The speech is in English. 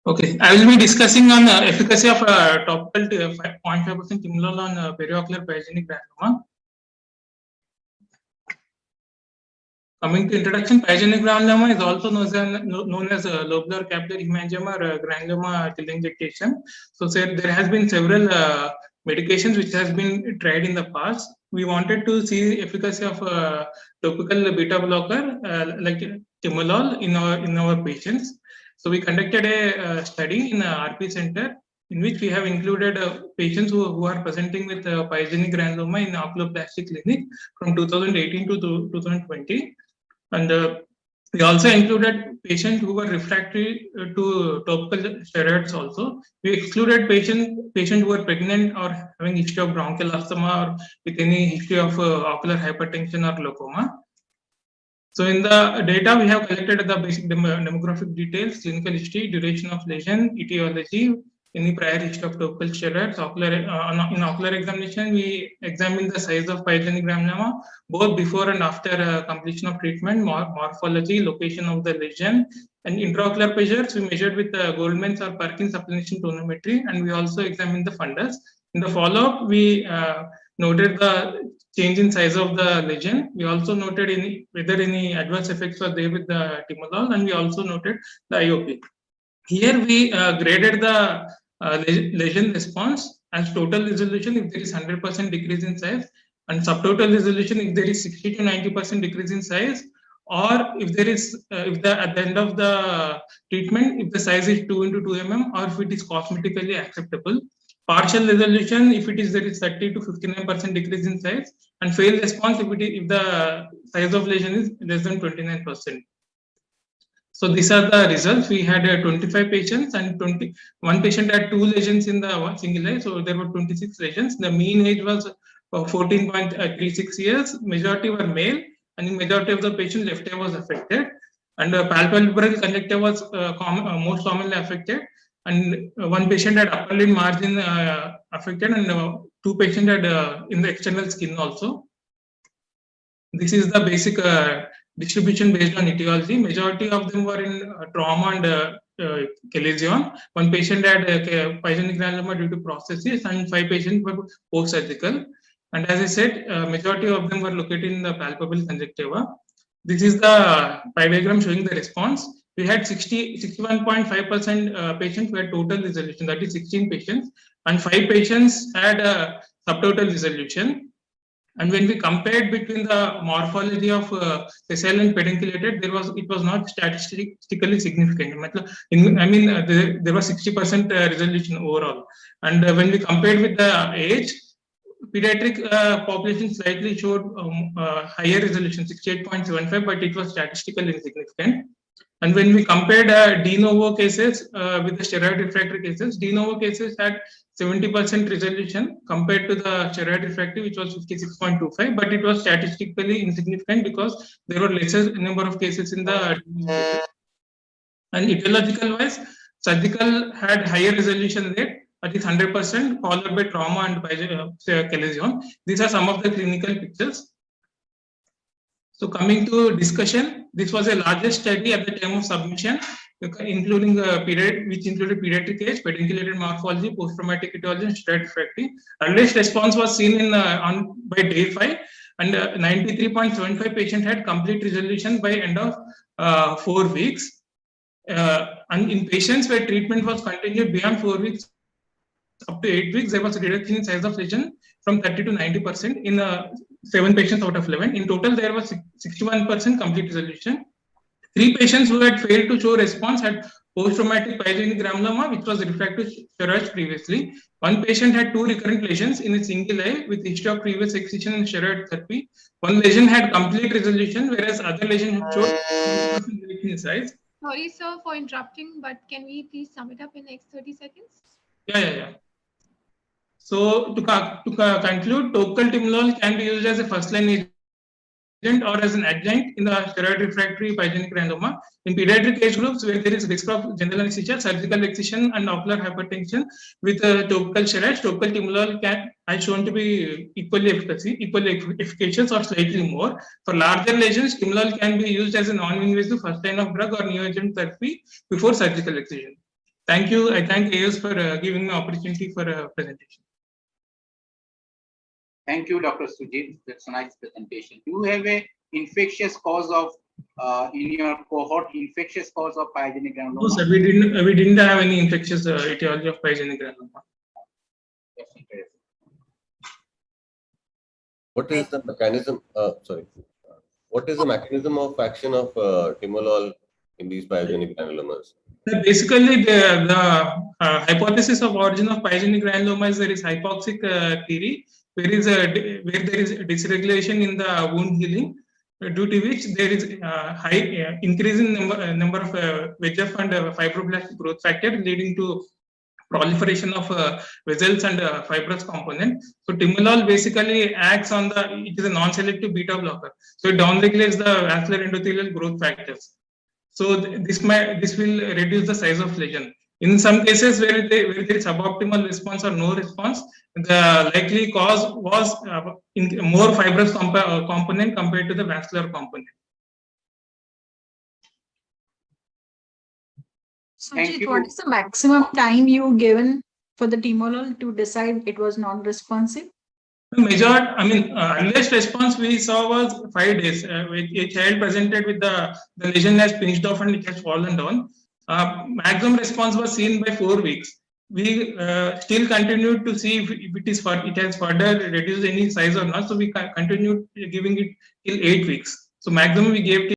Okay, I will be discussing on efficacy of topical 0.5% timolol on periocular pyogenic granuloma. Coming to introduction, pyogenic granuloma is also known as lobular capillary hemangioma or granuloma telangiectation. So there has been several medications which has been tried in the past. We wanted to see efficacy of topical beta blocker like timolol in our patients. So we conducted a study in RP center in which we have included patients who are presenting with pyogenic granuloma in oculoplastic clinic from 2018 to 2020. And we also included patients who were refractory to topical steroids also. We excluded patients who were pregnant or having history of bronchial asthma or with any history of ocular hypertension or glaucoma. So in the data, we have collected the basic demographic details, clinical history, duration of lesion, etiology, any prior history of topical steroids. In ocular examination, we examined the size of pyogenic granuloma, both before and after completion of treatment, morphology, location of the lesion, and intraocular pressures. We measured with Goldman's or Perkins supplementation tonometry, and we also examined the fundus. In the follow-up, we noted the change in size of the lesion. We also noted whether any adverse effects were there with the timolol, and we also noted the IOP. Here we graded the lesion response as total resolution if there is 100% decrease in size, and subtotal resolution if there is 60 to 90% decrease in size, or if there is at the end of the treatment, if the size is 2 into 2 mm, or if it is cosmetically acceptable. Partial resolution if there is 30 to 59% decrease in size, and failed response if the size of lesion is less than 29%. So these are the results. We had 25 patients, and one patient had 2 lesions in the single eye. So there were 26 lesions. The mean age was 14.36 years. Majority were male, and the majority of the patients left eye was affected. And palpebral conjunctiva was most commonly affected. And one patient had upper limb margin affected, and 2 patients had in the external skin also. This is the basic distribution based on etiology. Majority of them were in trauma and chalazion. One patient had pyogenic granuloma due to prosthesis, and 5 patients were post-surgical. And as I said, majority of them were located in the palpebral conjunctiva. This is the pie diagram showing the response. We had 61.5% patients who had total resolution, that is 16 patients, and 5 patients had subtotal resolution. And when we compared between the morphology of sessile and pedunculated, it was not statistically significant. There was 60% resolution overall. And when we compared with the age, pediatric population slightly showed higher resolution, 68.75, but it was statistically insignificant. And when we compared de novo cases with the steroid refractory cases, de novo cases had 70% resolution compared to the steroid refractory, which was 56.25, but it was statistically insignificant because there were lesser number of cases in the. And etiological wise, surgical had higher resolution rate, that is 100%, followed by trauma and chalazion. These are some of the clinical pictures. So coming to discussion, this was a largest study at the time of submission, including which included pediatric age, pedunculated morphology, post-traumatic etiology, and steroid refractory. Earliest response was seen by day 5, and 93.75 patients had complete resolution by end of 4 weeks. And in patients where treatment was continued beyond 4 weeks up to 8 weeks, there was a reduction in size of lesion from 30 to 90% in 7 patients out of 11. In total, there was 61% complete resolution. 3 patients who had failed to show response had post-traumatic pyogenic granuloma, which was refractory to steroids previously. 1 patient had 2 recurrent lesions in a single eye with history of previous excision and steroid therapy. 1 lesion had complete resolution, whereas other lesion showed reduction in size. Sorry, sir, for interrupting, but can we please sum it up in next 30 seconds? Yeah. So to conclude, topical timolol can be used as a first-line agent or as an adjunct in the steroid refractory pyogenic granuloma. In pediatric age groups where there is risk of general anesthesia, surgical excision, and ocular hypertension with topical steroids, topical timolol has shown to be equally efficacious or slightly more. For larger lesions, timolol can be used as a non-invasive first line of drug or neoadjuvant therapy before surgical excision. Thank you. I thank AS for giving me opportunity for a presentation. Thank you, Dr. Sujit. That's a nice presentation. Do you have a infectious cause of in your cohort, infectious cause of pyogenic granuloma? No, sir, we didn't have any infectious etiology of pyogenic granuloma. That's interesting. What is the mechanism? What is the mechanism of action of timolol in these pyogenic granulomas? Basically, the hypothesis of origin of pyogenic granuloma is there is hypoxic theory, where there is dysregulation in the wound healing, due to which there is high increasing number of VEGF and fibroblast growth factor, leading to proliferation of vessels and fibrous component. So timolol basically acts on it is a non-selective beta blocker. So it downregulates the vascular endothelial growth factors. So this will reduce the size of lesion. In some cases where there is suboptimal response or no response, the likely cause was more fibrous component compared to the vascular component. Thank Sujit, you. what is the maximum time you given for the timolol to decide it was non-responsive? Earliest response we saw was 5 days. A child presented with the lesion has pinched off and it has fallen down. Maximum response was seen by 4 weeks. We still continued to see if it has further reduced any size or not. So we continued giving it till 8 weeks. So maximum we gave